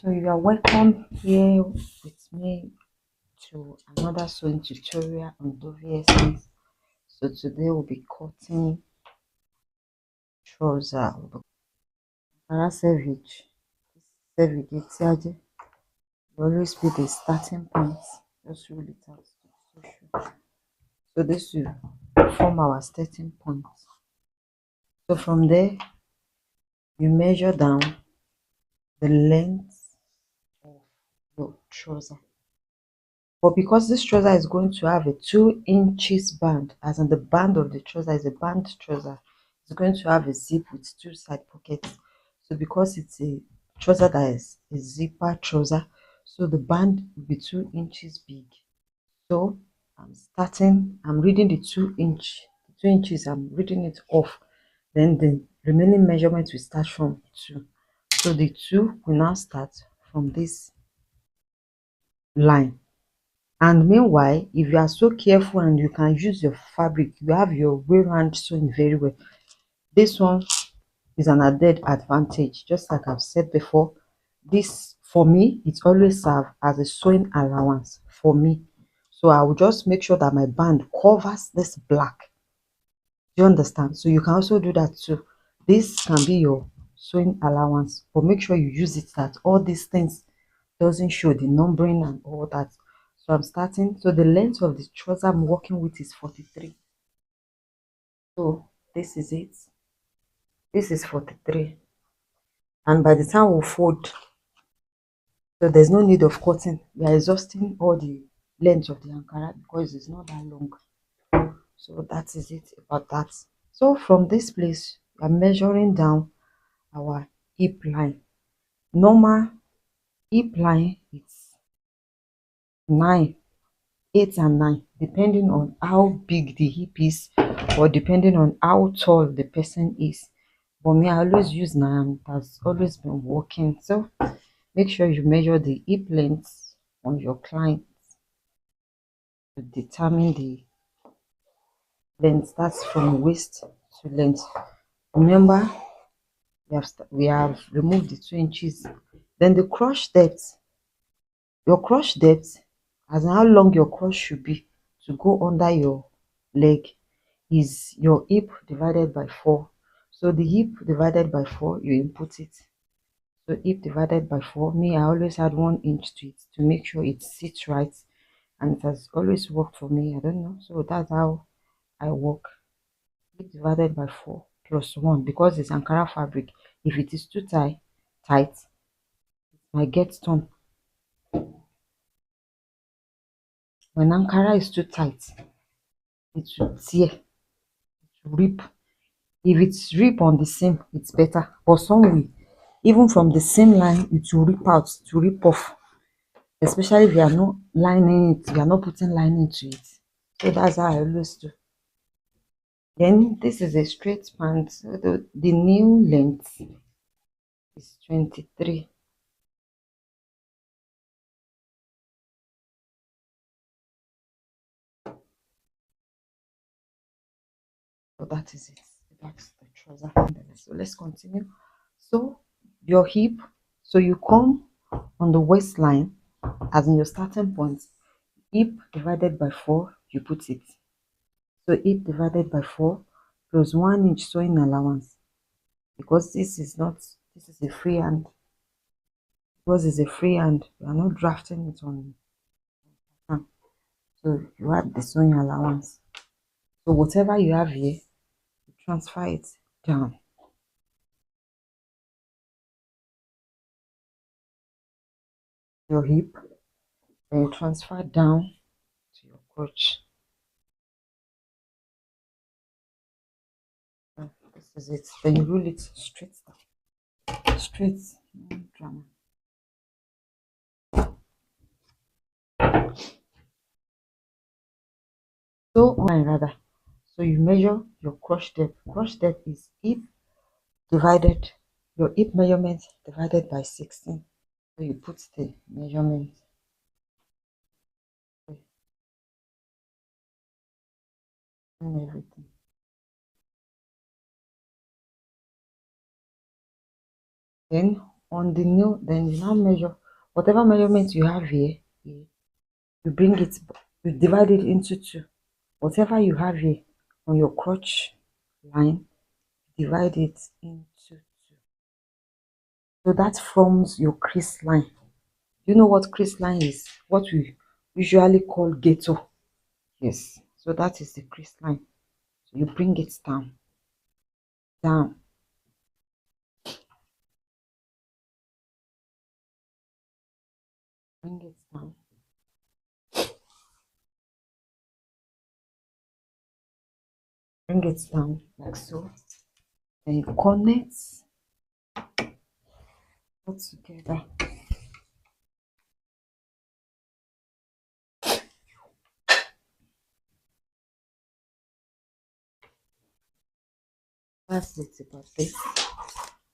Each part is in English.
So you are welcome here with me to another sewing tutorial on Dovey Essence. So today we'll be cutting trouser. Para selvage. Selvage will always be the starting point. Just roll it out. So this will form our starting point. So from there you measure down the length of your trouser. But because this trouser is going to have a 2 inches band, as in the band of the trouser is a band trouser, it's going to have a zip with 2 side pockets. So because it's a trouser that is a zipper trouser, so the band will be 2 inches big. So I'm reading the 2 inches, I'm reading it off. Then the remaining measurement will start from 2. So the 2 will now start from this line. And meanwhile, if you are so careful and you can use your fabric, you have your Freehand sewing very well. This one is an added advantage. Just like I've said before, this for me it always serve as a sewing allowance for me. So I will just make sure that my band covers this black. Do you understand? So you can also do that too. This can be your sewing allowance, but make sure you use it that all these things doesn't show the numbering and all that. So I'm starting. So the length of the trouser I'm working with is 43. So this is it. This is 43. And by the time we fold, so there's no need of cutting. We are exhausting all the length of the Ankara because it's not that long. So that is it about that. So from this place, we are measuring down our hip line. Normal hip line is 9, 8 and 9, depending on how big the hip is or depending on how tall the person is. For me, I always use 9. That's always been working. So make sure you measure the hip length on your client to determine the length. That's from waist to length. Remember, we have removed the 2 inches. Then the crotch depth. Your crotch depth, as in how long your crotch should be to go under your leg, is your hip divided by 4. So the hip divided by 4, you input it. So hip divided by 4, me, I always add 1 inch to it to make sure it sits right, and it has always worked for me. I don't know, so that's how I work. Hip divided by 4 plus 1, because it's Ankara fabric. If it is too tight, it might get torn. When Ankara is too tight, it will tear, it will rip. If it's rip on the seam, it's better. But some way, even from the same line, it will rip out, to rip off. Especially if you are not lining it, you are not putting lining to it. So that's how I always do. Then this is a straight pant. So the new length is 23. So that is it. That's the trouser. So let's continue. So your hip, so you come on the waistline, as in your starting point, hip divided by 4, you put it. So hip divided by 4 plus 1 inch sewing allowance, because this is a freehand. Because it's a freehand, you are not drafting it on hand. So you add the sewing allowance. So whatever you have here, you transfer it down. Your hip, then you transfer down to your crotch. This is it. Then you roll it straight down. Straight, no drama. So rather. So you measure your crotch depth. Crotch depth is hip divided, your hip measurement divided by 16. So you put the measurement and everything. Then on the nail, then you now measure whatever measurement you have here, you bring it, you divide it into two. Whatever you have here on your crotch line, divide it into two. So that forms your crease line. You know what crease line is? What we usually call ghetto. Yes. So that is the crease line. So you bring it down, down. Bring it down. Bring it down like so. Then you connect all together. That's it about this.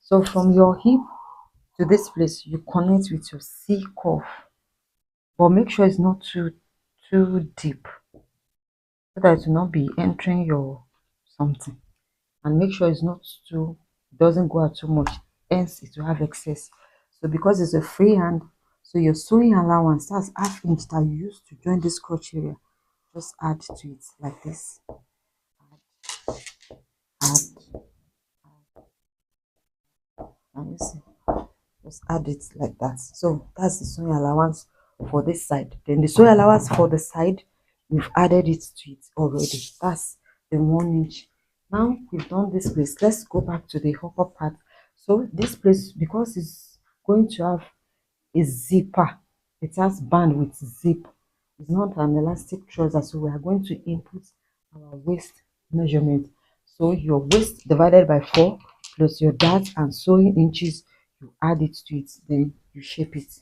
So from your hip to this place, you connect with your C curve, but make sure it's not too deep, so that it will not be entering your something. And make sure it's not too, doesn't go out too much, hence it will have excess. So because it's a freehand, so your sewing allowance, that's half inch that you use to join this crotch area, just add to it like this. Add, and you see, just add it like that. So that's the sewing allowance for this side. Then the sewing allowance for the side, we've added it to it already. That's the 1 inch. Now we've done this place, let's go back to the upper part. So this place, because it's going to have a zipper, it has band with zip, it's not an elastic trouser, so we are going to input our waist measurement. So your waist divided by 4 plus your dart and sewing inches, you add it to it, then you shape it.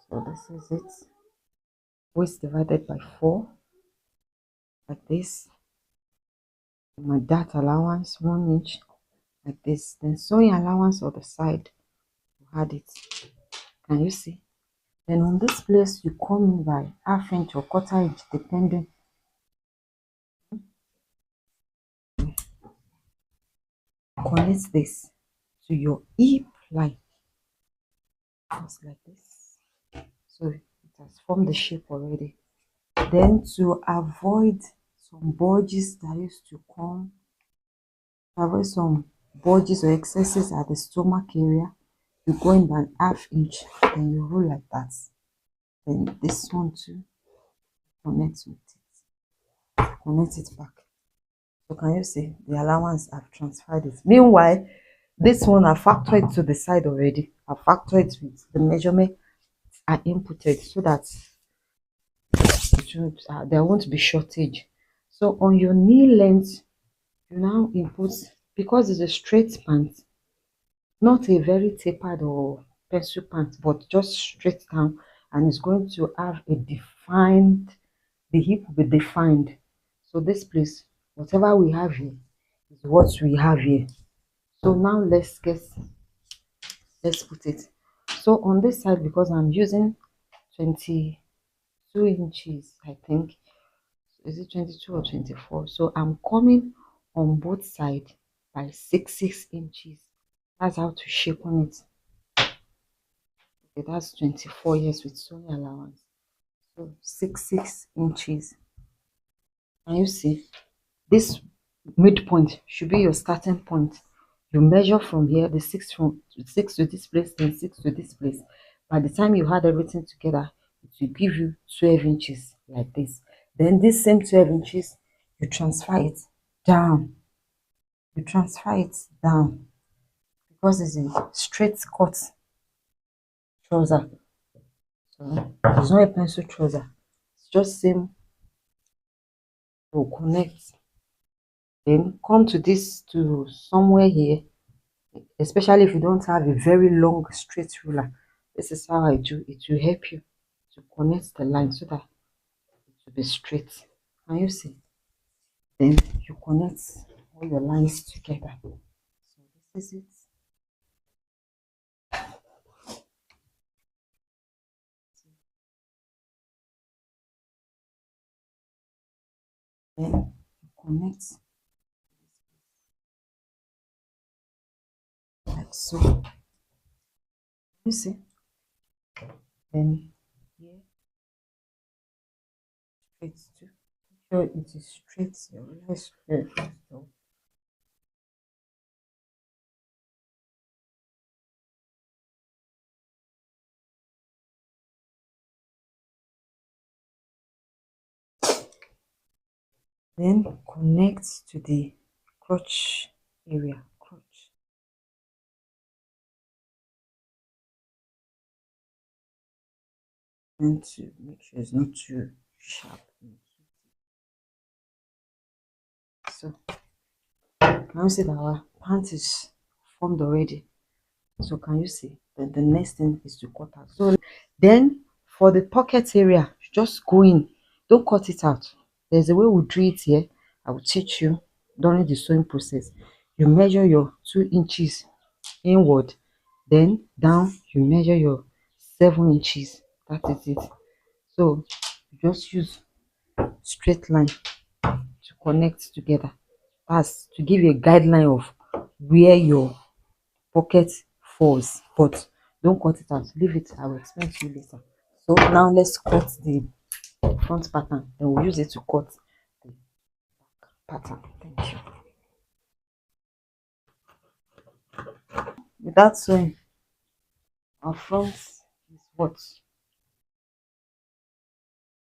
So this is it, waist divided by 4, like this. My dart allowance 1 inch, like this. Then sewing allowance on the side, you add it. Can you see? Then on this place, you come in by half inch or quarter inch, depending. Connect this to your hip line, just like this. So it has formed the shape already. Then to avoid some bulges that used to come, avoid some bulges or excesses at the stomach area, you go in by an half inch, then you roll like that. Then this one too, connect with it, connect it back. So can you see the allowance? I've transferred it. Meanwhile, this one I factored it to the side already. I factored it with the measurement I inputted, so that there won't be shortage. So on your knee length, you now input, because it's a straight pant, not a very tapered or pencil pant, but just straight down, and it's going to have a defined, the hip will be defined. So this place, whatever we have here is what we have here. So now let's put it. So on this side, because I'm using 22 inches, I think, is it 22 or 24? So I'm coming on both sides by 6 inches. That's how to shape on it. Okay, that's 24 years with sewing allowance. So 6 inches. Can you see? This midpoint should be your starting point. You measure from here, the 6 to this place, then 6 to this place. By the time you had everything together, it will give you 12 inches like this. Then this same 12 inches, you transfer it down. You transfer it down, because it's a straight cut trouser. So it's not a pencil trouser. It's just same to connect. Then come to this, to somewhere here, especially if you don't have a very long straight ruler. This is how I do it. Will help you to connect the line so that it will be straight. Can you see? Then you connect all your lines together. So this is it. Then you connect like so. You see? Then here, straight too. Sure it is straight. Your line straight. So then connect to the crotch area. Crotch. And to make sure it's not too sharp. So now you see that our pant is formed already. So can you see? Then the next thing is to cut out. So then for the pocket area, just go in. Don't cut it out. There's a way we do it here. I will teach you during the sewing process. You measure your 2 inches inward, then down you measure your 7 inches. That is it. So you just use straight line to connect together. That's to give you a guideline of where your pocket falls, but don't cut it out. Leave it. I will explain to you later. So now let's cut the front pattern, then we'll use it to cut the pattern. Thank you. Without sewing, our front is what?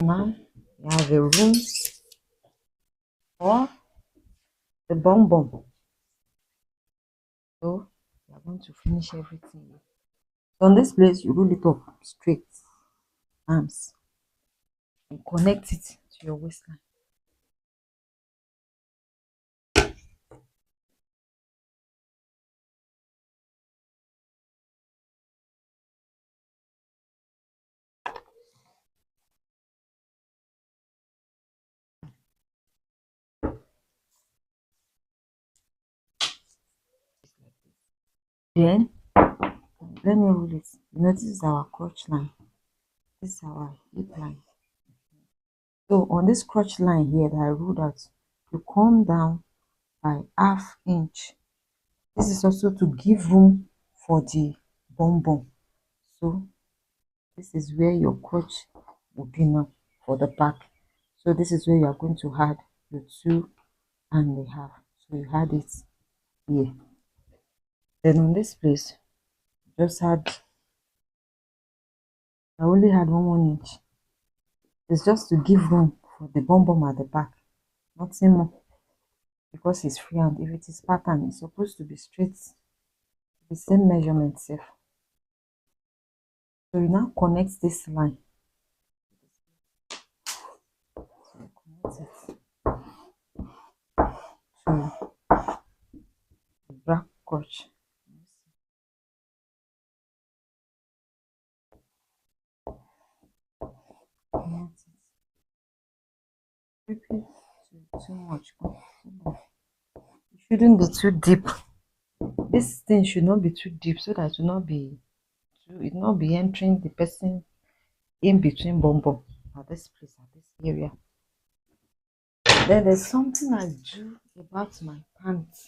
Now you have a room or the bum bum. So we are going to finish everything here. So on this place, you roll it up straight, arms, and connect it to your waistline. Then let me roll it. You know, this is our crotch line. This is our hip line. So on this crotch line here that I ruled out, you come down by ½ inch. This is also to give room for the bum bum. So this is where your crotch will be now for the back. So this is where you are going to add the 2.5. So you add it here. Then on this place, just add. I only had 1 inch. It's just to give room for the bum bum at the back, nothing more. Because it's freehand. If it is pattern, it's supposed to be straight, the same measurement safe. So you now connect this line. So you connect it to the back crotch. Connect it. Repeat too much. It shouldn't be too deep. This thing should not be too deep so that it will not be entering the person in between bum bum at this place, at this area. Then there's something I do about my pants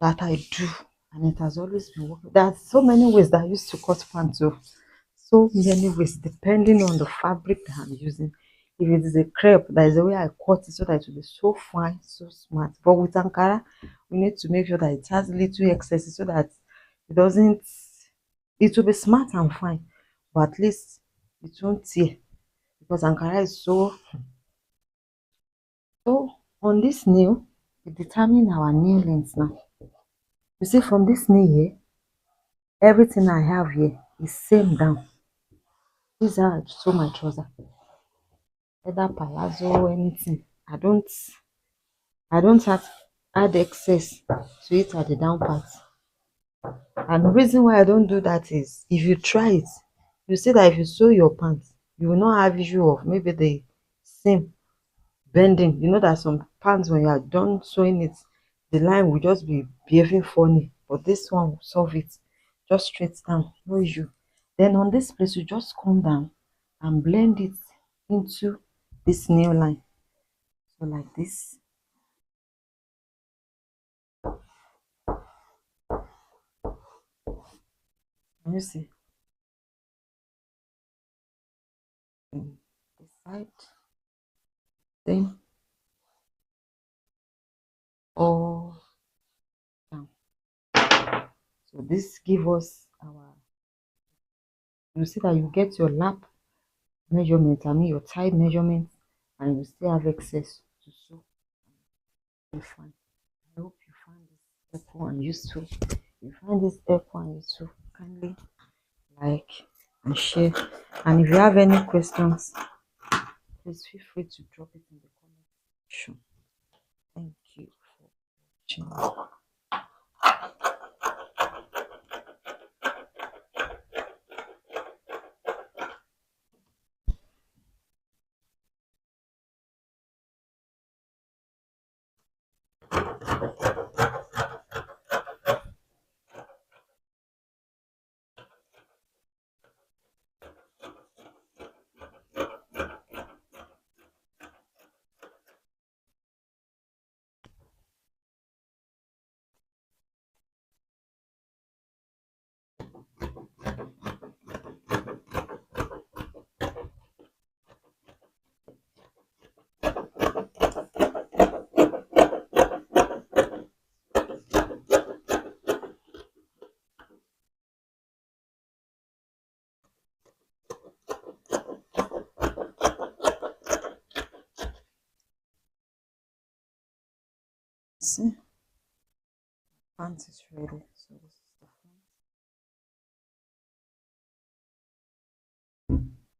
that I do, and it has always been working. There are so many ways that I used to cut pants off. So many ways depending on the fabric that I'm using. If it is a crepe, there is a way I cut it so that it will be so fine, so smart. But with Ankara, we need to make sure that it has little excesses so that it doesn't, it will be smart and fine, but at least it won't tear, because Ankara is so on this nail, we determine our nail length now. You see, from this nail here, everything I have here is same down. This is how I sew my trouser. Either palazzo or anything. I don't have add excess to it at the down part. And the reason why I don't do that is if you try it, you see that if you sew your pants, you will not have issue of maybe the seam bending. You know that some pants when you are done sewing it, the line will just be behaving funny. But this one will solve it. Just straight down, no issue. Then on this place, you just come down and blend it into this nail line. So like this. Can you see? This side, then all down. So this give us our, you see that you get your lap measurement, I mean your thigh measurement, and you still have excess to sew. You find. I hope you find this helpful and useful. If you find this helpful and useful, kindly like and share. And if you have any questions, please feel free to drop it in the comment section. Thank you for watching. See, pants is ready. So this